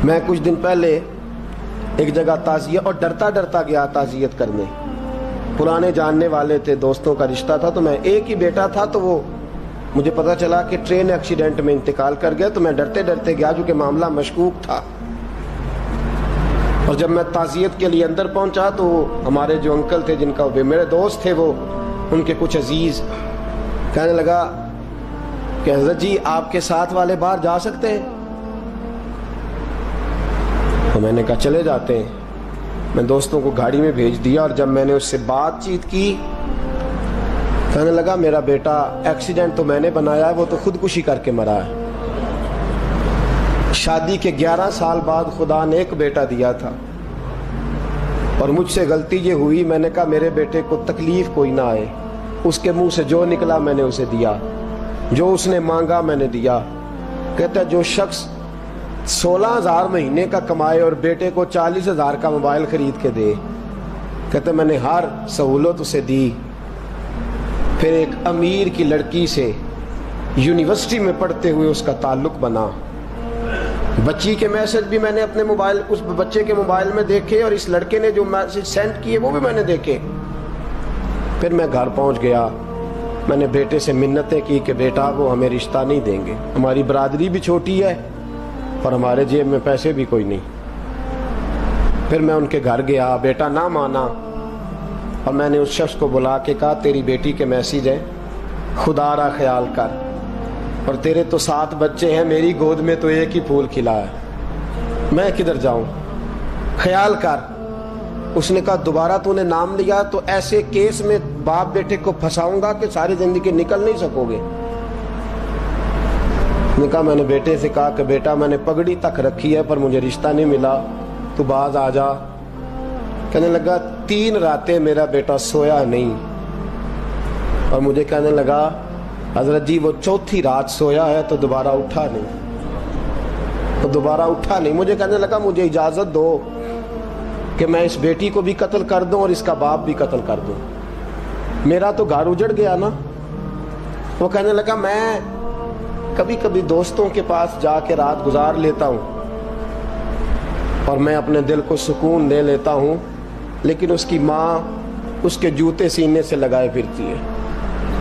میں کچھ دن پہلے ایک جگہ تعزیت اور ڈرتا ڈرتا گیا تعزیت کرنے. پرانے جاننے والے تھے, دوستوں کا رشتہ تھا, تو میں ایک ہی بیٹا تھا, تو وہ مجھے پتا چلا کہ ٹرین ایکسیڈنٹ میں انتقال کر گیا. تو میں ڈرتے ڈرتے گیا جو کہ معاملہ مشکوک تھا. اور جب میں تعزیت کے لیے اندر پہنچا تو ہمارے جو انکل تھے, جن کا میرے دوست تھے, وہ ان کے کچھ عزیز کہنے لگا کہ حضرت جی آپ کے ساتھ والے باہر جا سکتے ہیں؟ تو میں نے کہا چلے جاتے ہیں. میں دوستوں کو گاڑی میں بھیج دیا, اور جب میں نے اس سے بات چیت کی, کہنے لگا میرا بیٹا ایکسیڈنٹ تو میں نے بنایا ہے, وہ تو خودکشی کر کے مرا ہے. شادی کے 11 سال بعد خدا نے ایک بیٹا دیا تھا, اور مجھ سے غلطی یہ ہوئی, میں نے کہا میرے بیٹے کو تکلیف کوئی نہ آئے. اس کے منہ سے جو نکلا میں نے اسے دیا, جو اس نے مانگا میں نے دیا. کہتا ہے جو شخص 16,000 مہینے کا کمائے اور بیٹے کو 40,000 کا موبائل خرید کے دے, کہتا ہے میں نے ہر سہولت اسے دی. پھر ایک امیر کی لڑکی سے یونیورسٹی میں پڑھتے ہوئے اس کا تعلق بنا. بچی کے میسج بھی میں نے اپنے موبائل, اس بچے کے موبائل میں دیکھے, اور اس لڑکے نے جو میسج سینڈ کیے وہ بھی میں نے دیکھے. پھر میں گھر پہنچ گیا, میں نے بیٹے سے منتیں کی کہ بیٹا وہ ہمیں رشتہ نہیں دیں گے, ہماری برادری بھی چھوٹی ہے اور ہمارے جیب میں پیسے بھی کوئی نہیں. پھر میں ان کے گھر گیا, بیٹا نہ مانا, اور میں نے اس شخص کو بلا کے کہا تیری بیٹی کے میسیج ہیں, خدا را خیال کر, اور تیرے تو 7 بچے ہیں, میری گود میں تو ایک ہی پھول کھلا ہے, میں کدھر جاؤں, خیال کر. اس نے کہا دوبارہ تو نے نام لیا تو ایسے کیس میں باپ بیٹے کو پھنساؤں گا کہ ساری زندگی نکل نہیں سکو گے. نے کہا میں نے بیٹے سے کہا کہ بیٹا میں نے پگڑی تک رکھی ہے پر مجھے رشتہ نہیں ملا, تو باز آ جا. کہنے لگا 3 راتیں میرا بیٹا سویا نہیں, اور مجھے کہنے لگا حضرت جی وہ 4تھی رات سویا ہے تو دوبارہ اٹھا نہیں. مجھے کہنے لگا مجھے اجازت دو کہ میں اس بیٹی کو بھی قتل کر دوں اور اس کا باپ بھی قتل کر دوں, میرا تو گھر اجڑ گیا نا. وہ کہنے لگا میں کبھی کبھی دوستوں کے پاس جا کے رات گزار لیتا ہوں اور میں اپنے دل کو سکون دے لیتا ہوں, لیکن اس کی ماں اس کے جوتے سینے سے لگائے پھرتی ہے,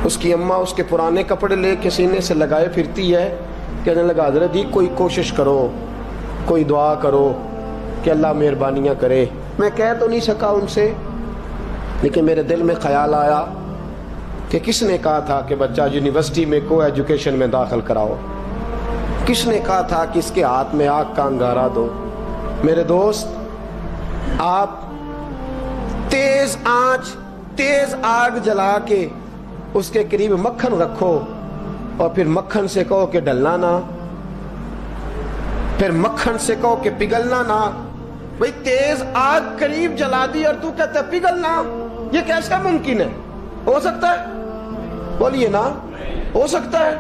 اس کی اماں اس کے پرانے کپڑے لے کے سینے سے لگائے پھرتی ہے. کہنے لگا حضرت جی کوئی کوشش کرو, کوئی دعا کرو کہ اللہ مہربانیاں کرے. میں کہہ تو نہیں سکا ان سے, لیکن میرے دل میں خیال آیا کہ کس نے کہا تھا کہ بچہ یونیورسٹی میں کو ایجوکیشن میں داخل کراؤ, کس نے کہا تھا کہ اس کے ہاتھ میں آگ کا انگارہ دو. میرے دوست, آپ تیز آنچ تیز آگ جلا کے اس کے قریب مکھن رکھو, اور پھر مکھن سے کہو کہ ڈلنا نہ, پھر مکھن سے کہو کہ پگھلنا نہ. بھئی تیز آگ قریب جلا دی اور تو کہتا ہے پگھلنا, یہ کیسا ممکن ہے؟ ہو سکتا ہے؟ بولیے نا, ہو سکتا ہے؟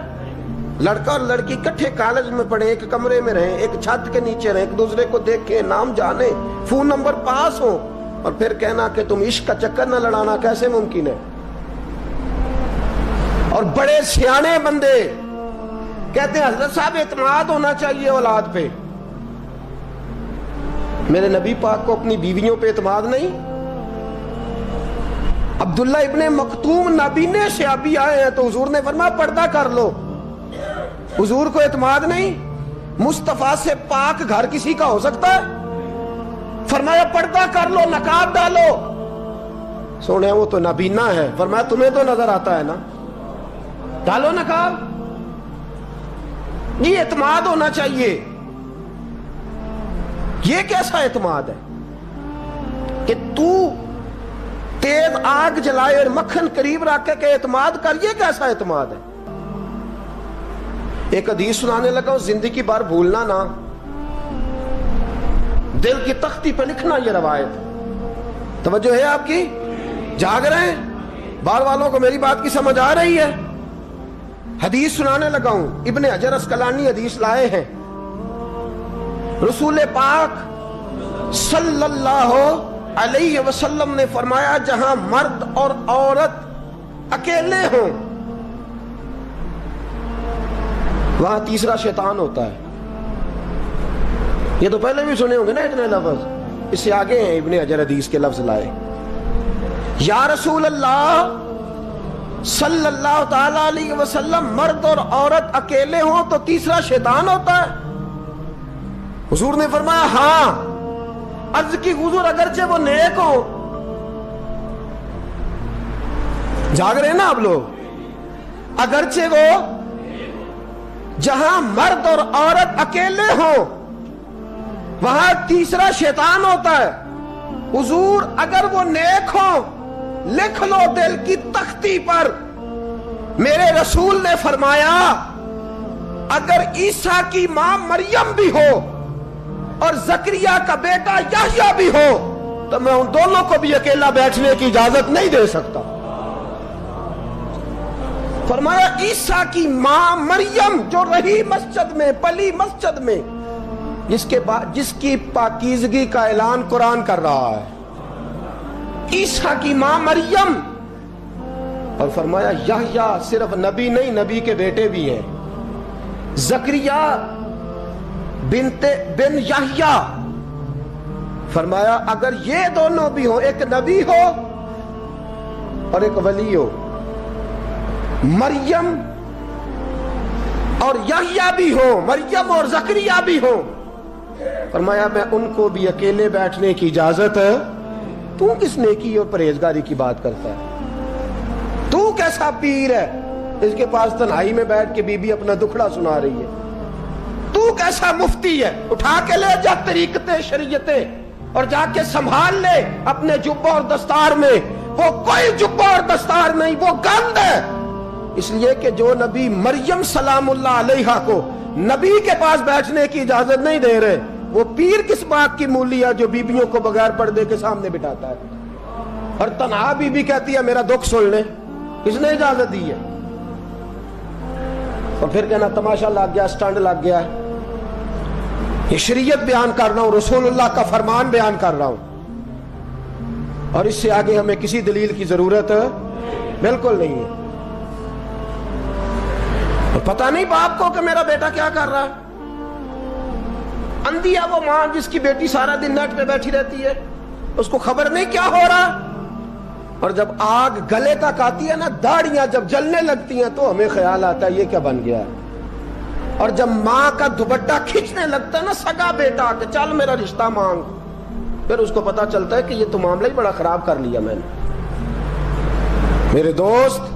لڑکا اور لڑکی کٹھے کالج میں پڑھیں, ایک کمرے میں رہیں, ایک چھت کے نیچے رہیں, ایک دوسرے کو دیکھیں, نام جانیں, فون نمبر پاس ہو, اور پھر کہنا کہ تم عشق کا چکر نہ لڑانا, کیسے ممکن ہے؟ اور بڑے سیانے بندے کہتے ہیں حضرت صاحب اعتماد ہونا چاہیے اولاد پہ. میرے نبی پاک کو اپنی بیویوں پہ اعتماد نہیں؟ عبداللہ ابن مکتوم نابینے سے ابھی آئے ہیں تو حضور نے فرمایا پردہ کر لو, حضور کو اعتماد نہیں؟ مصطفیٰ سے پاک گھر کسی کا ہو سکتا ہے؟ فرمایا پردہ کر لو, نقاب ڈالو. سونے وہ تو نابینا ہے, فرمایا تمہیں تو نظر آتا ہے نا, ڈالو نقاب. یہ اعتماد ہونا چاہیے. یہ کیسا اعتماد ہے کہ تو تیز آگ جلائے اور مکھن قریب رکھ کے اعتماد کر, یہ کیسا اعتماد ہے؟ ایک حدیث سنانے لگا ہوں, زندگی بھر بھولنا نہ, دل کی تختی پہ لکھنا یہ روایت. توجہ ہے آپ کی؟ جاگ رہے ہیں؟ باہر والوں کو میری بات کی سمجھ آ رہی ہے؟ حدیث سنانے لگا ہوں, ابن حجر اسقلانی حدیث لائے ہیں. رسول پاک صلی اللہ علیہ وسلم نے فرمایا جہاں مرد اور عورت اکیلے ہوں وہاں تیسرا شیطان ہوتا ہے. یہ تو پہلے بھی سنے ہوں گے نا اتنے لفظ. اس سے آگے ہیں ابن حجر حدیث کے لفظ لائے. یا رسول اللہ صلی اللہ تعالی علیہ وسلم، مرد اور عورت اکیلے ہوں تو تیسرا شیطان ہوتا ہے؟ حضور نے فرمایا ہاں. عرض کی حضور اگرچہ وہ نیک ہو. جاگ رہے ہیں نا آپ لوگ؟ اگرچہ وہ جہاں مرد اور عورت اکیلے ہوں وہاں تیسرا شیطان ہوتا ہے. حضور اگر وہ نیک ہو لکھ لو دل کی تختی پر. میرے رسول نے فرمایا اگر عیسیٰ کی ماں مریم بھی ہو اور زکریا کا بیٹا یحییٰ بھی ہو تو میں ان دونوں کو بھی اکیلا بیٹھنے کی اجازت نہیں دے سکتا. فرمایا عیسیٰ کی ماں مریم جو رہی مسجد میں، پلی مسجد میں، جس کی پاکیزگی کا اعلان قرآن کر رہا ہے، عیسیٰ کی ماں مریم. اور فرمایا یحییٰ صرف نبی نہیں، نبی کے بیٹے بھی ہیں. زکریا بن یحییٰ. فرمایا اگر یہ دونوں بھی ہو، ایک نبی ہو اور ایک ولی ہو، مریم اور یحییٰ بھی ہو، مریم اور زکریا بھی ہو، فرمایا میں ان کو بھی اکیلے بیٹھنے کی اجازت ہے. تو کس نیکی اور پرہیزگاری کی بات کرتا ہے؟ تو کیسا پیر ہے اس کے پاس تنہائی میں بیٹھ کے بی بی اپنا دکھڑا سنا رہی ہے؟ تو کیسا مفتی ہے؟ اٹھا کے لے جا طریقتیں شریعتیں اور جا کے سنبھال لے اپنے جبہ اور دستار میں. وہ کوئی جبہ اور دستار نہیں، وہ گند ہے. اس لیے کہ جو نبی مریم سلام اللہ علیہا کو نبی کے پاس بیٹھنے کی اجازت نہیں دے رہے، وہ پیر کس بات کی مولی ہے جو بیبیوں کو بغیر پردے کے سامنے بٹھاتا ہے؟ اور تنہا بی بی کہتی ہے میرا دکھ سن لے. کس نے اجازت دی ہے؟ اور پھر کہنا تماشا لگ گیا، سٹنڈ لگ گیا. یہ شریعت بیان کر رہا ہوں، رسول اللہ کا فرمان بیان کر رہا ہوں، اور اس سے آگے ہمیں کسی دلیل کی ضرورت بالکل نہیں ہے. پتہ نہیں باپ کو کہ میرا بیٹا کیا کر رہا ہے. اندھی ہے وہ ماں جس کی بیٹی سارا دن نیٹ پہ بیٹھی رہتی ہے، اس کو خبر نہیں کیا ہو رہا. اور جب آگ گلے تک آتی ہے نا، داڑیاں جب جلنے لگتی ہیں تو ہمیں خیال آتا ہے یہ کیا بن گیا ہے. اور جب ماں کا دوپٹہ کھینچنے لگتا ہے نا سگا بیٹا کہ چل میرا رشتہ مانگ، پھر اس کو پتا چلتا ہے کہ یہ تو معاملہ ہی بڑا خراب کر لیا میں نے. میرے دوست،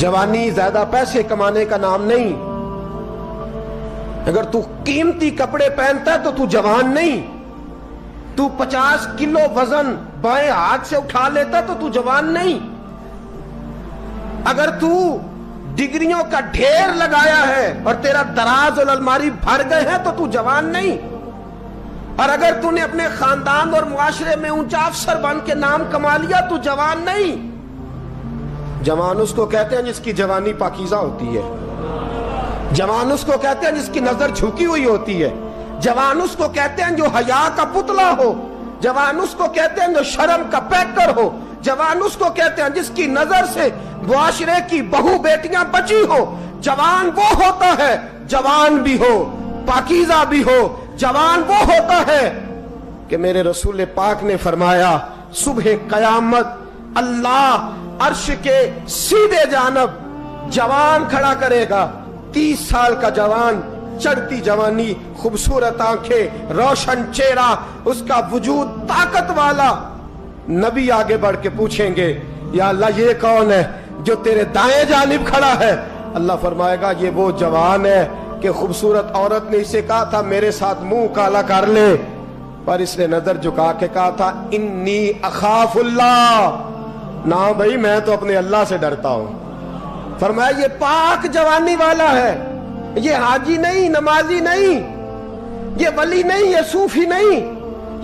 جوانی زیادہ پیسے کمانے کا نام نہیں. اگر تو قیمتی کپڑے پہنتا ہے تو تو جوان نہیں. تو 50 کلو وزن بائیں ہاتھ سے اٹھا لیتا تو تو جوان نہیں. اگر تو ڈگریوں کا ڈھیر لگایا ہے اور تیرا دراز اور الماری بھر گئے ہیں تو تو جوان نہیں. اور اگر تو نے اپنے خاندان اور معاشرے میں اونچا افسر بن کے نام کما لیا تو جوان نہیں. جوان اس کو کہتے ہیں جس کی جوانی پاکیزہ ہوتی ہے. جوان اس کو کہتے ہیں جس کی نظر جھکی ہوئی ہوتی ہے. جوان اس کو کہتے ہیں جو حیا کا پتلا ہو. جوان اس کو کہتے ہیں جو شرم کا پیکر ہو. جوان اس کو کہتے ہیں جس کی نظر سے معاشرے کی بہو بیٹیاں بچی ہو. جوان وہ ہوتا ہے، جوان بھی ہو پاکیزہ بھی ہو. جوان وہ ہوتا ہے کہ میرے رسول پاک نے فرمایا صبح قیامت اللہ عرش کے سیدھے جانب جوان کھڑا کرے گا. 30 سال کا جوان، چڑھتی جوانی، خوبصورت آنکھیں، روشن چہرہ، اس کا وجود طاقت والا. نبی آگے بڑھ کے پوچھیں گے یا اللہ یہ کون ہے جو تیرے دائیں جانب کھڑا ہے؟ اللہ فرمائے گا یہ وہ جوان ہے کہ خوبصورت عورت نے اسے کہا تھا میرے ساتھ منہ کالا کر لے، پر اس نے نظر جھکا کے کہا تھا انی اخاف اللہ. نہ بھائی میں تو اپنے اللہ سے ڈرتا ہوں. فرمایا یہ پاک جوانی والا ہے، یہ حاجی نہیں، نمازی نہیں، یہ ولی نہیں، یہ صوفی نہیں،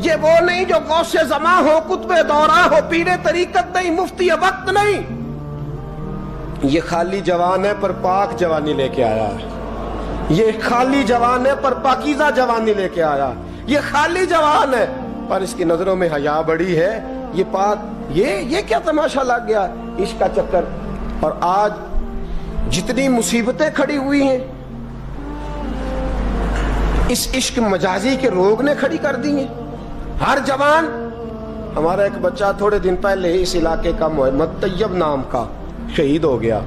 یہ وہ نہیں جو غوث زماں ہو، قطب دورہ ہو، پیر طریقت نہیں، مفتی وقت نہیں. یہ خالی جوان ہے پر پاک جوانی لے کے آیا ہے. یہ خالی جوان ہے پر پاکیزہ جوانی لے کے آیا. یہ خالی جوان ہے پر اس کی نظروں میں حیا بڑی ہے. یہ پاک، یہ کیا تماشا لگ گیا عشق کا چکر. اور آج جتنی مصیبتیں کھڑی ہوئی ہیں اس عشق مجازی کے روگ نے کھڑی کر دی ہیں. ہر جوان. ہمارا ایک بچہ تھوڑے دن پہلے اس علاقے کا محمد طیب نام کا شہید ہو گیا.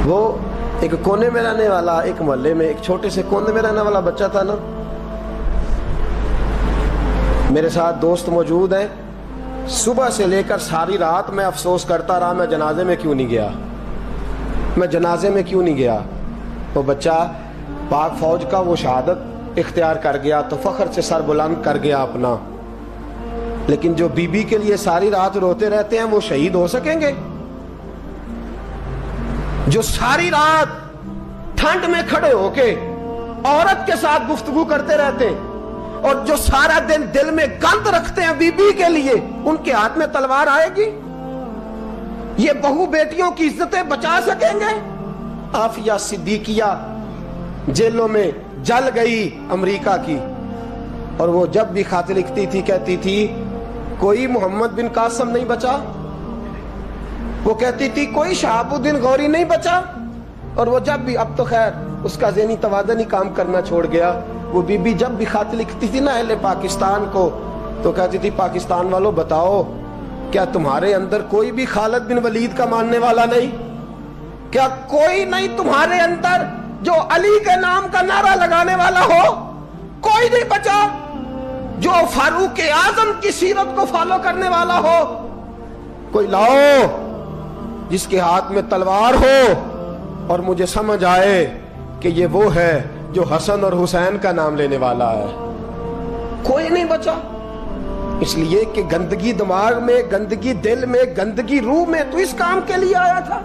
وہ ایک کونے میں رہنے والا, ایک محلے میں ایک چھوٹے سے کونے میں رہنے والا بچہ تھا نا. میرے ساتھ دوست موجود ہیں. صبح سے لے کر ساری رات میں افسوس کرتا رہا میں جنازے میں کیوں نہیں گیا, میں جنازے میں کیوں نہیں گیا. وہ بچہ پاک فوج کا وہ شہادت اختیار کر گیا تو فخر سے سر بلند کر گیا اپنا. لیکن جو بی بی کے لیے ساری رات روتے رہتے ہیں وہ شہید ہو سکیں گے؟ جو ساری رات ٹھنڈ میں کھڑے ہو کے عورت کے ساتھ گفتگو کرتے رہتے ہیں اور جو سارا دن دل میں گند رکھتے ہیں بی بی کے لیے, ان کے ہاتھ میں تلوار آئے گی؟ یہ بہو بیٹیوں کی عزتیں بچا سکیں گے؟ عافیہ صدیقیہ جیلوں میں جل گئی امریکہ کی, اور وہ جب بھی خط لکھتی تھی کہتی تھی کوئی محمد بن قاسم نہیں بچا, وہ کہتی تھی کوئی شہاب الدین غوری نہیں بچا. اور وہ جب بھی, اب تو خیر اس کا ذہنی توازن ہی کام کرنا چھوڑ گیا, وہ بی بی جب بھی خط لکھتی تھی نا اہل پاکستان کو تو کہتی تھی پاکستان والوں بتاؤ کیا تمہارے اندر کوئی بھی خالد بن ولید کا ماننے والا نہیں؟ کیا کوئی نہیں تمہارے اندر جو علی کے نام کا نعرہ لگانے والا ہو؟ کوئی نہیں بچا جو فاروق اعظم کی سیرت کو فالو کرنے والا ہو؟ کوئی لاؤ جس کے ہاتھ میں تلوار ہو اور مجھے سمجھ آئے کہ یہ وہ ہے جو حسن اور حسین کا نام لینے والا ہے. کوئی نہیں بچا. اس لیے کہ گندگی دماغ میں, گندگی دل میں, گندگی روح میں تو اس کام کے لیے آیا تھا.